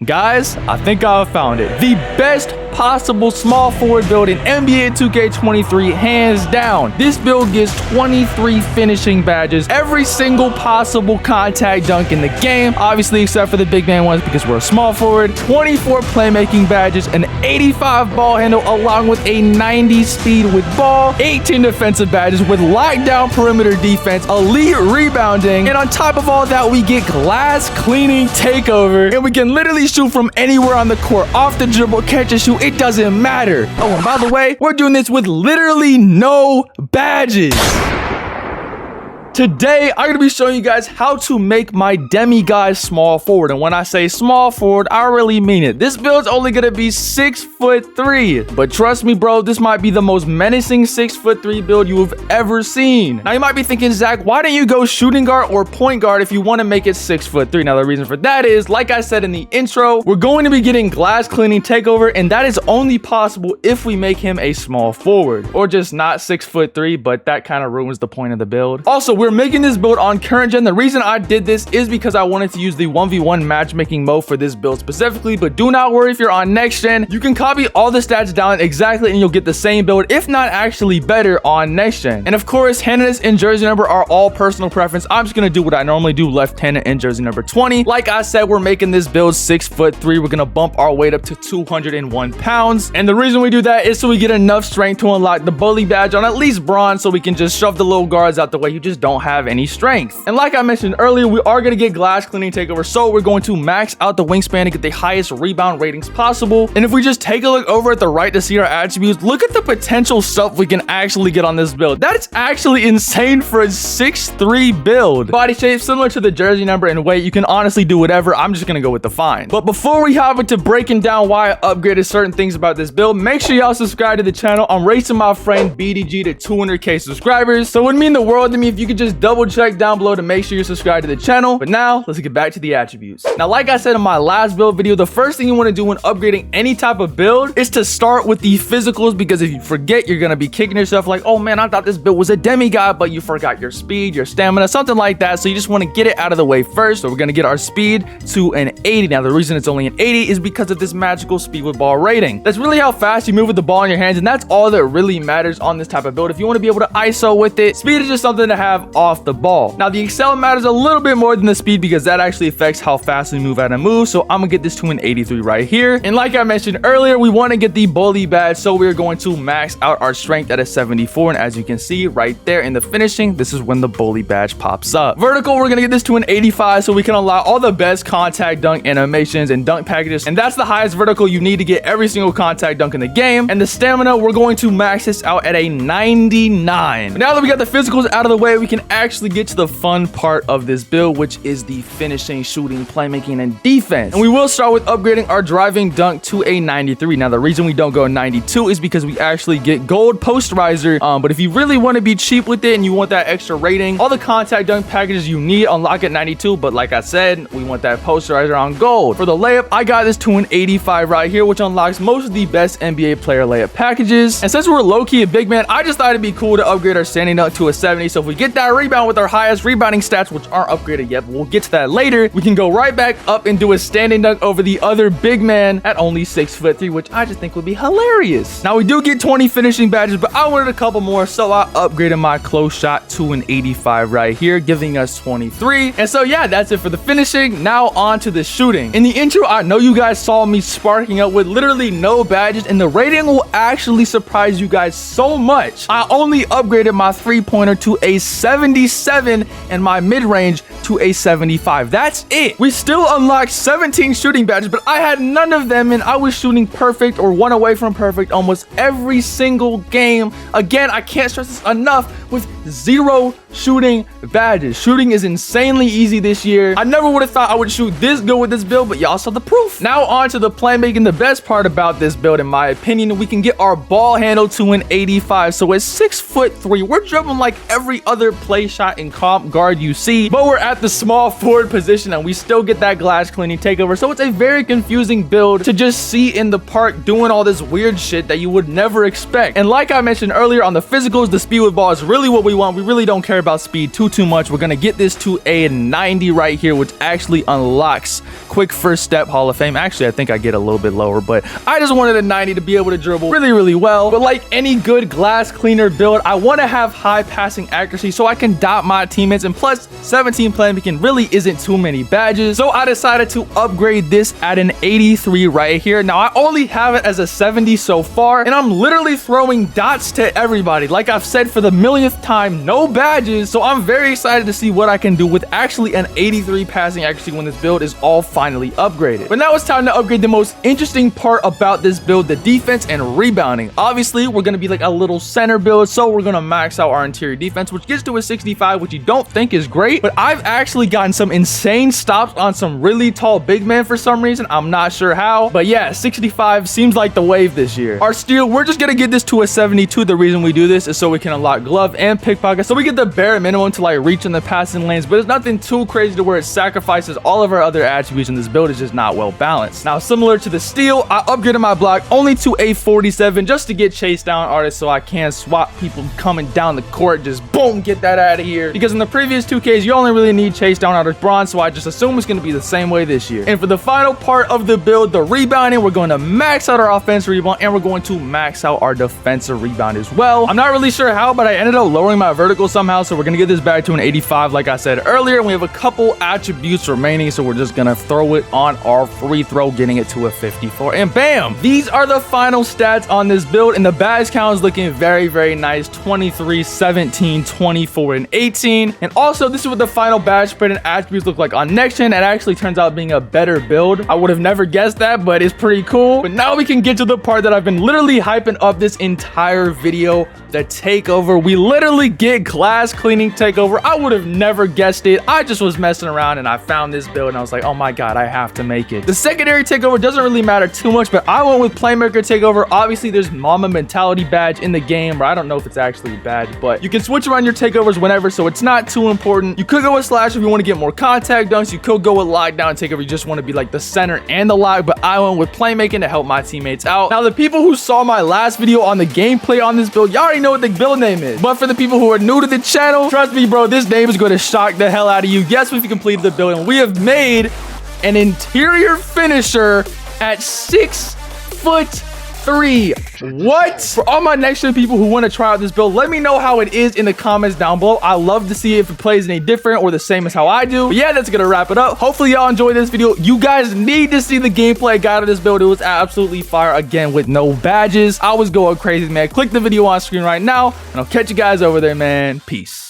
Guys, I think I found it. The best possible small forward build in NBA 2K23, hands down. This build gets 23 finishing badges, every single possible contact dunk in the game, obviously except for the big man ones because we're a small forward, 24 playmaking badges, an 85 ball handle along with a 90 speed with ball, 18 defensive badges with lockdown perimeter defense, elite rebounding, and on top of all that, we get glass cleaning takeover, and we can literally shoot from anywhere on the court, off the dribble, catch and shoot, it doesn't matter. Oh, and by the way, we're doing this with literally no badges. Today, I'm going to be showing you guys how to make my demiguise small forward. And when I say small forward, I really mean it. This build's only going to be 6'3". But trust me, bro, this might be the most menacing 6'3" build you have ever seen. Now, you might be thinking, Zach, why don't you go shooting guard or point guard if you want to make it 6'3"? Now, the reason for that is, like I said in the intro, we're going to be getting glass cleaning takeover, and that is only possible if we make him a small forward. Or just not 6'3", but that kind of ruins the point of the build. Also, we're making this build on current gen. The reason I did this is because I wanted to use the 1v1 matchmaking mode for this build specifically, but do not worry if you're on next gen. You can copy all the stats down exactly and you'll get the same build, if not actually better, on next gen. And of course, handedness and jersey number are all personal preference. I'm just gonna do what I normally do, left-handed and jersey number 20. Like I said, we're making this build 6'3". We're gonna bump our weight up to 201 pounds. And the reason we do that is so we get enough strength to unlock the bully badge on at least bronze, so we can just shove the little guards out the way who just don't have any strength. And like I mentioned earlier, we are going to get glass cleaning takeover, so we're going to max out the wingspan to get the highest rebound ratings possible. And if we just take a look over at the right to see our attributes, look at the potential stuff we can actually get on this build. That's actually insane for a 6'3" build. Body shape similar to the jersey number and weight. You can honestly do whatever. I'm just going to go with the fine. But before we hop into breaking down why I upgraded certain things about this build, make sure y'all subscribe to the channel. I'm racing my friend BDG to 200k subscribers, so it would mean the world to me if you could just double check down below to make sure you're subscribed to the channel. But now let's get back to the attributes. Now, like I said in my last build video, the first thing you want to do when upgrading any type of build is to start with the physicals, because if you forget, you're going to be kicking yourself like, oh man, I thought this build was a demiguise, but you forgot your speed, your stamina, something like that. So you just want to get it out of the way first. So we're going to get our speed to an 80. Now, the reason it's only an 80 is because of this magical speed with ball rating. That's really how fast you move with the ball in your hands, and that's all that really matters on this type of build. If you want to be able to ISO with it, speed is just something to have off the ball. Now, the excel matters a little bit more than the speed because that actually affects how fast we move out of move. So I'm gonna get this to an 83 right here. And like I mentioned earlier, we want to get the bully badge, so we're going to max out our strength at a 74. And as you can see right there in the finishing, this is when the bully badge pops up. Vertical, we're gonna get this to an 85 so we can unlock all the best contact dunk animations and dunk packages. And that's the highest vertical you need to get every single contact dunk in the game. And the stamina, we're going to max this out at a 99. Now that we got the physicals out of the way, we can actually get to the fun part of this build, which is the finishing, shooting, playmaking, and defense. And we will start with upgrading our driving dunk to a 93. Now, the reason we don't go 92 is because we actually get gold posterizer. But if you really want to be cheap with it and you want that extra rating, all the contact dunk packages you need unlock at 92. But like I said, we want that posterizer on gold. For the layup, I got this to an 85 right here, which unlocks most of the best NBA player layup packages. And since we're low-key a big man, I just thought it'd be cool to upgrade our standing dunk to a 70. So if we get that rebound with our highest rebounding stats, which aren't upgraded yet, but we'll get to that later, we can go right back up and do a standing dunk over the other big man at only 6'3", which I just think would be hilarious. Now, we do get 20 finishing badges, but I wanted a couple more, so I upgraded my close shot to an 85 right here, giving us 23. And so yeah, that's it for the finishing. Now on to the shooting. In the intro, I know you guys saw me sparking up with literally no badges, and the rating will actually surprise you guys so much. I only upgraded my three-pointer to a 77 and my mid-range to a 75. That's it. We still unlocked 17 shooting badges, but I had none of them, and I was shooting perfect or one away from perfect almost every single game. Again, I can't stress this enough, with 0 shooting badges. Shooting is insanely easy this year. I never would have thought I would shoot this good with this build, but y'all saw the proof. Now on to the playmaking. The best part about this build, in my opinion, we can get our ball handle to an 85. So at 6'3", we're dribbling like every other play shot and comp guard you see, but we're at the small forward position and we still get that glass cleaning takeover. So it's a very confusing build to just see in the park doing all this weird shit that you would never expect. And like I mentioned earlier, on the physicals, the speed with ball is really what we want. We really don't care about about speed too much. We're going to get this to a 90 right here, which actually unlocks quick first step Hall of Fame. Actually, I think I get a little bit lower, but I just wanted a 90 to be able to dribble really well. But like any good glass cleaner build, I want to have high passing accuracy so I can dot my teammates, and plus 17 playmaking really isn't too many badges. So I decided to upgrade this at an 83 right here. Now I only have it as a 70 so far, and I'm literally throwing dots to everybody. Like I've said for the millionth time, no badges. So I'm very excited to see what I can do with actually an 83 passing accuracy when this build is all finally upgraded. But now it's time to upgrade the most interesting part about this build, the defense and rebounding. Obviously, we're going to be like a little center build, so we're going to max out our interior defense, which gets to a 65, which you don't think is great, but I've actually gotten some insane stops on some really tall big men for some reason. I'm not sure how, but yeah, 65 seems like the wave this year. Our steal, we're just going to get this to a 72. The reason we do this is so we can unlock glove and pickpocket, so we get the bare minimum to like reach in the passing lanes, but it's nothing too crazy to where it sacrifices all of our other attributes, and this build is just not well balanced. Now, similar to the steal, I upgraded my block only to a 47 just to get chase down artists, so I can swap people coming down the court, just boom, get that out of here. Because in the previous 2Ks, you only really need chase down artists bronze, so I just assume it's going to be the same way this year. And for the final part of the build, the rebounding, we're going to max out our offensive rebound, and we're going to max out our defensive rebound as well. I'm not really sure how, but I ended up lowering my vertical somehow, so we're going to get this back to an 85 like I said earlier, and we have a couple attributes remaining, so we're just going to throw it on our free throw, getting it to a 54, and bam! These are the final stats on this build, and the badge count is looking very nice. 23, 17, 24, and 18. And also, this is what the final badge spread and attributes look like on next gen. It actually turns out being a better build. I would have never guessed that, but it's pretty cool. But now we can get to the part that I've been literally hyping up this entire video, the takeover. We literally get glass cleaning takeover. I would have never guessed it. I just was messing around and I found this build and I was like, oh my god, I have to make it. The secondary takeover doesn't really matter too much, but I went with Playmaker Takeover. Obviously, there's Mama Mentality badge in the game, or I don't know if it's actually a badge, but you can switch around your takeovers whenever, so it's not too important. You could go with Slash if you want to get more contact dunks. You could go with Lockdown Takeover. You just want to be like the center and the lock, but I went with Playmaking to help my teammates out. Now, the people who saw my last video on the gameplay on this build, y'all already know what the build name is, but for the people who are new to the channel, trust me, bro, this name is going to shock the hell out of you. Guess we've completed the build, and we have made an interior finisher at 6'3". What? For all my next gen people who want to try out this build, let me know how it is in the comments down below. I love to see if it plays any different or the same as how I do. But yeah, that's gonna wrap it up. Hopefully y'all enjoyed this video. You guys need to see the gameplay guide of this build. It was absolutely fire, again, with no badges. I was going crazy, man. Click the video on screen right now, and I'll catch you guys over there, man. Peace.